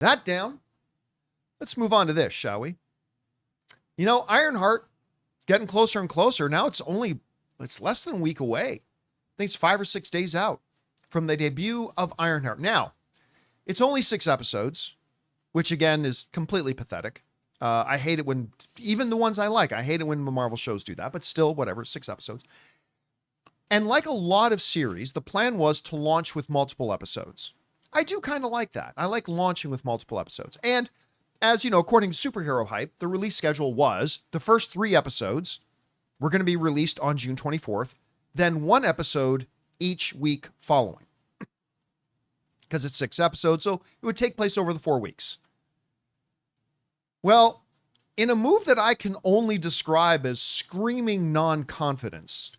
That down. Let's move on to this, shall we? You know, Ironheart getting closer and closer. Now it's less than a week away. I think it's 5 or 6 days out from the debut of Ironheart. Now, it's only 6 episodes, which again is completely pathetic. I hate it when, even the ones I like, I hate it when the Marvel shows do that, but still, whatever, 6 episodes. And like a lot of series, the plan was to launch with multiple episodes. I do kind of like that. I like launching with multiple episodes. And as you know, according to Superhero Hype, the release schedule was the first 3 episodes were going to be released on June 24th, then 1 episode each week following. Because it's 6 episodes, so it would take place over the 4 weeks. Well, in a move that I can only describe as screaming non-confidence,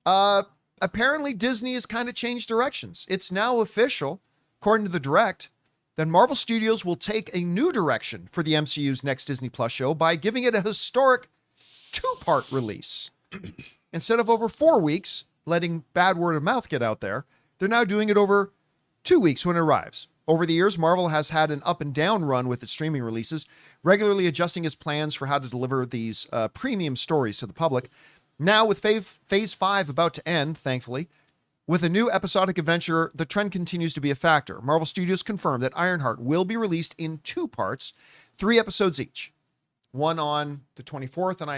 apparently Disney has kind of changed directions. It's now official, according to the Direct, that Marvel Studios will take a new direction for the MCU's next Disney Plus show by giving it a historic 2-part release. Instead of over 4 weeks, letting bad word of mouth get out there, they're now doing it over 2 weeks when it arrives. Over the years, Marvel has had an up and down run with its streaming releases, regularly adjusting its plans for how to deliver these premium stories to the public. Now, with Phase 5 about to end, thankfully, with a new episodic adventure, the trend continues to be a factor. Marvel Studios confirmed that Ironheart will be released in 2 parts, 3 episodes each. 1 on the 24th, and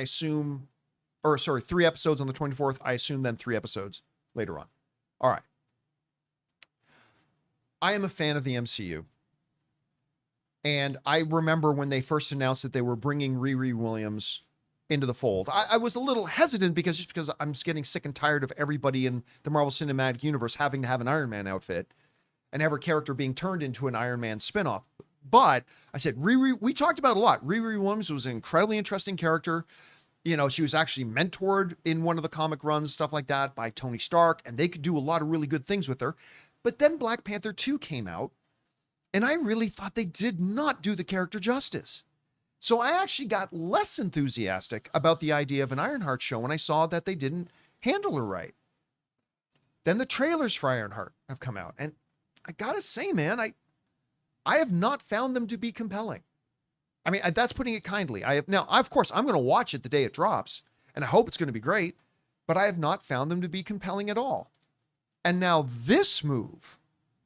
3 episodes on the 24th. I assume then 3 episodes later on. All right. I am a fan of the MCU. And I remember when they first announced that they were bringing Riri Williams into the fold. I was a little hesitant because I'm getting sick and tired of everybody in the Marvel Cinematic Universe having to have an Iron Man outfit and every character being turned into an Iron Man spinoff. But I said, we talked about it a lot. Riri Williams was an incredibly interesting character. You know, she was actually mentored in one of the comic runs, stuff like that, by Tony Stark, and they could do a lot of really good things with her. But then Black Panther 2 came out, and I really thought they did not do the character justice. So I actually got less enthusiastic about the idea of an Ironheart show when I saw that they didn't handle her right. Then the trailers for Ironheart have come out, and I gotta say, man, I have not found them to be compelling. I mean, that's putting it kindly. Now, of course, I'm going to watch it the day it drops, and I hope it's going to be great, but I have not found them to be compelling at all. And now this move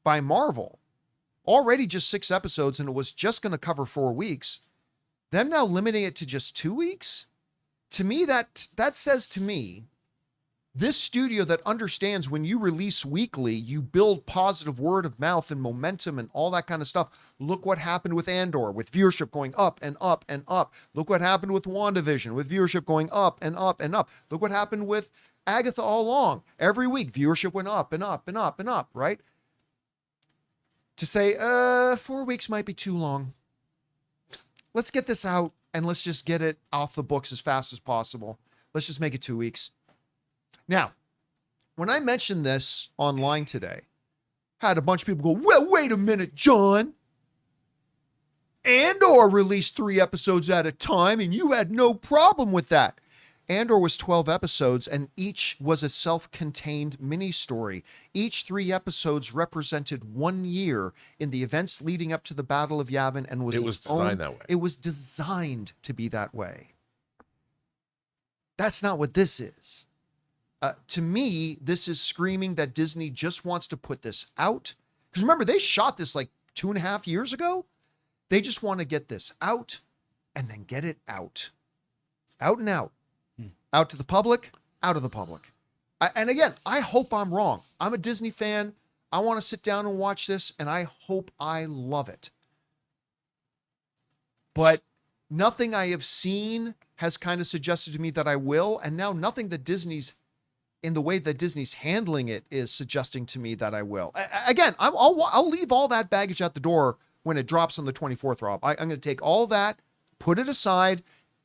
by Marvel, already just 6 episodes, and it was just going to cover 4 weeks, them now limiting it to just 2 weeks, to me, that says to me, this studio that understands when you release weekly, you build positive word of mouth and momentum and all that kind of stuff. Look what happened with Andor, with viewership going up and up and up. Look what happened with WandaVision, with viewership going up and up and up. Look what happened with Agatha all along. Every week, viewership went up and up and up and up, right? To say, 4 weeks might be too long. Let's get this out and let's just get it off the books as fast as possible. Let's just make it 2 weeks. Now, when I mentioned this online today, I had a bunch of people go, well, wait a minute, John. Andor released 3 episodes at a time, and you had no problem with that. Andor was 12 episodes, and each was a self-contained mini-story. Each 3 episodes represented 1 year in the events leading up to the Battle of Yavin, and it was designed that way. It was designed to be that way. That's not what this is. To me, this is screaming that Disney just wants to put this out. Because remember, they shot this like 2.5 years ago. They just want to get this out and then get it out. Out and out. Out to the public, out of the public. And again, I hope I'm wrong. I'm a Disney fan. I want to sit down and watch this, and I hope I love it. But nothing I have seen has kind of suggested to me that I will. And now nothing that in the way that Disney's handling it is suggesting to me that I will. Again, I'll leave all that baggage at the door when it drops on the 24th, Rob. I'm going to take all that, put it aside,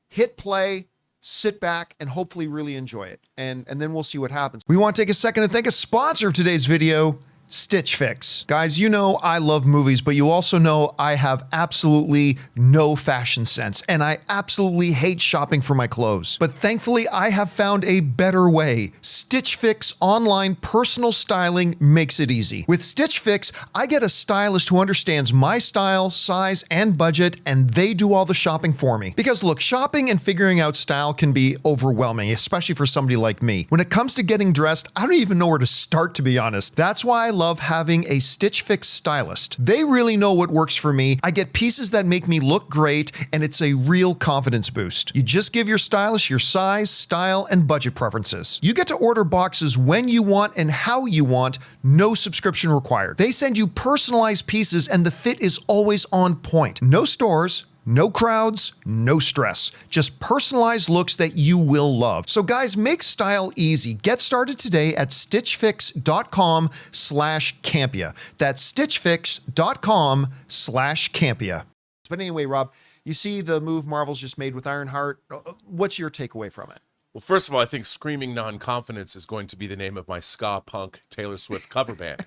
hit play, sit back, and hopefully really enjoy it. And then we'll see what happens. We want to take a second to thank a sponsor of today's video, Stitch Fix. Guys, you know I love movies, but you also know I have absolutely no fashion sense, and I absolutely hate shopping for my clothes. But thankfully, I have found a better way. Stitch Fix online personal styling makes it easy. With Stitch Fix, I get a stylist who understands my style, size, and budget, and they do all the shopping for me. Because look, shopping and figuring out style can be overwhelming, especially for somebody like me. When it comes to getting dressed, I don't even know where to start, to be honest. That's why I love having a Stitch Fix stylist. They really know what works for me. I get pieces that make me look great, and it's a real confidence boost. You just give your stylist your size, style, and budget preferences. You get to order boxes when you want and how you want, no subscription required. They send you personalized pieces, and the fit is always on point. No stores, no crowds, no stress. Just personalized looks that you will love. So guys, make style easy. Get started today at stitchfix.com/Campea. That's stitchfix.com/Campea. But anyway, Rob, you see the move Marvel's just made with Ironheart. What's your takeaway from it? Well, first of all, I think Screaming Non-Confidence is going to be the name of my ska punk Taylor Swift cover band.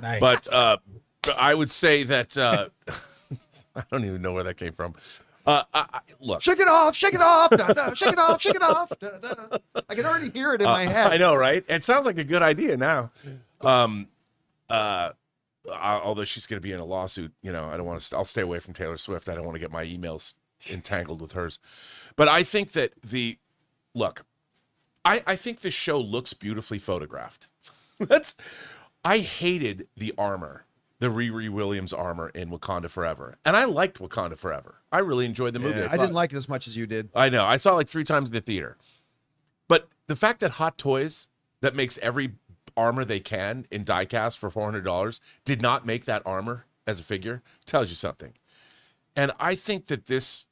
Nice. But I would say that I don't even know where that came from. Look, Shake it off, shake it off, da, da, shake it off, shake it off. Da, da, da. I can already hear it in my head. I know, right? It sounds like a good idea now. Although she's going to be in a lawsuit, I don't want to. I'll stay away from Taylor Swift. I don't want to get my emails entangled with hers. But I think that I think this show looks beautifully photographed. I hated the armor. The Riri Williams armor in Wakanda Forever. And I liked Wakanda Forever. I really enjoyed the movie. Yeah, I didn't like it as much as you did. I know. I saw it like 3 times in the theater. But the fact that Hot Toys, that makes every armor they can in die-cast for $400, did not make that armor as a figure, tells you something. And I think that this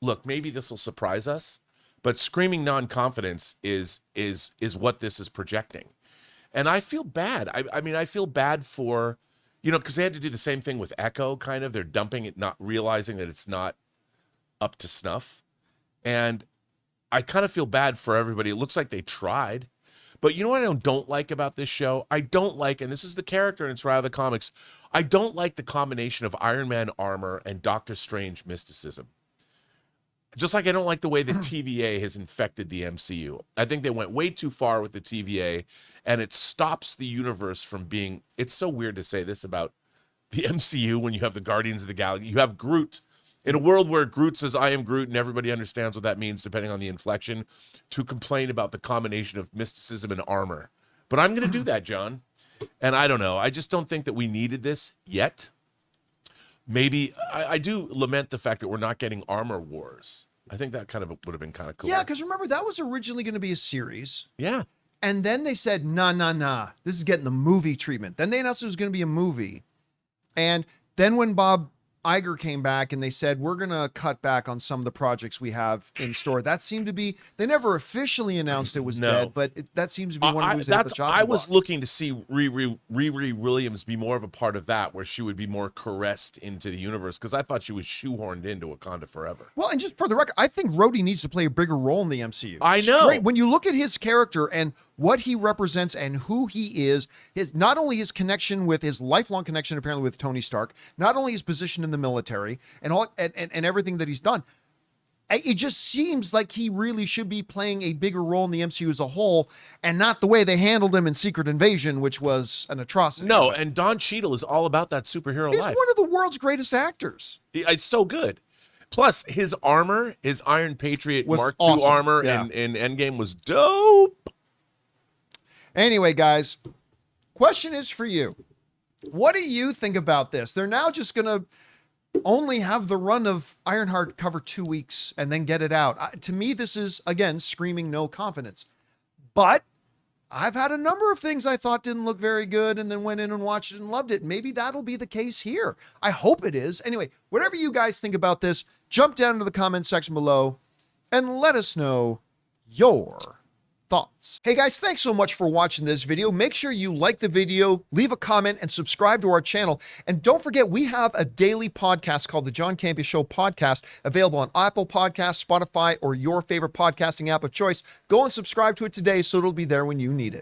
look, maybe this will surprise us, but Screaming Non-Confidence is what this is projecting. And I feel bad. I mean, I feel bad for... because they had to do the same thing with Echo, kind of. They're dumping it, not realizing that it's not up to snuff. And I kind of feel bad for everybody. It looks like they tried. But you know what I don't like about this show? I don't like, and this is the character and it's right out of the comics, I don't like the combination of Iron Man armor and Doctor Strange mysticism. Just like I don't like the way the TVA has infected the MCU. I think they went way too far with the TVA, and it stops the universe from being... It's so weird to say this about the MCU when you have the Guardians of the Galaxy. You have Groot. In a world where Groot says, I am Groot, and everybody understands what that means depending on the inflection, to complain about the combination of mysticism and armor. But I'm going to do that, John. And I don't know. I just don't think that we needed this yet. Maybe I do lament the fact that we're not getting Armor Wars. I think that kind of would have been kind of cool. Yeah, because remember, that was originally going to be a series. Yeah. And then they said, nah. This is getting the movie treatment. Then they announced it was going to be a movie. And then when Bob Iger came back and they said, we're going to cut back on some of the projects we have in store. That seemed to be, they never officially announced it was dead, but that seems to be one of the movies that hit the chopping block. I was looking to see Riri Williams be more of a part of that, where she would be more caressed into the universe, because I thought she was shoehorned into Wakanda Forever. Well, and just for the record, I think Rhodey needs to play a bigger role in the MCU. I know. When you look at his character and what he represents and who he is, not only his connection with his lifelong connection apparently with Tony Stark, not only his position in the military and all and everything that he's done, it just seems like he really should be playing a bigger role in the MCU as a whole, and not the way they handled him in Secret Invasion, which was an atrocity. No, and Don Cheadle is all about that superhero life. He's one of the world's greatest actors. It's so good. Plus, his armor, his Iron Patriot Was Mark awesome. II armor in Endgame was dope. Anyway, guys, question is for you. What do you think about this? They're now just going to only have the run of Ironheart cover 2 weeks and then get it out. To me, this is, again, screaming no confidence. But I've had a number of things I thought didn't look very good and then went in and watched it and loved it. Maybe that'll be the case here. I hope it is. Anyway, whatever you guys think about this, jump down into the comment section below and let us know your thoughts. Hey guys, thanks so much for watching this video. Make sure you like the video, leave a comment, and subscribe to our channel. And don't forget, we have a daily podcast called the John Campea Show podcast, available on Apple Podcasts, Spotify, or your favorite podcasting app of choice. Go and subscribe to it today so it'll be there when you need it.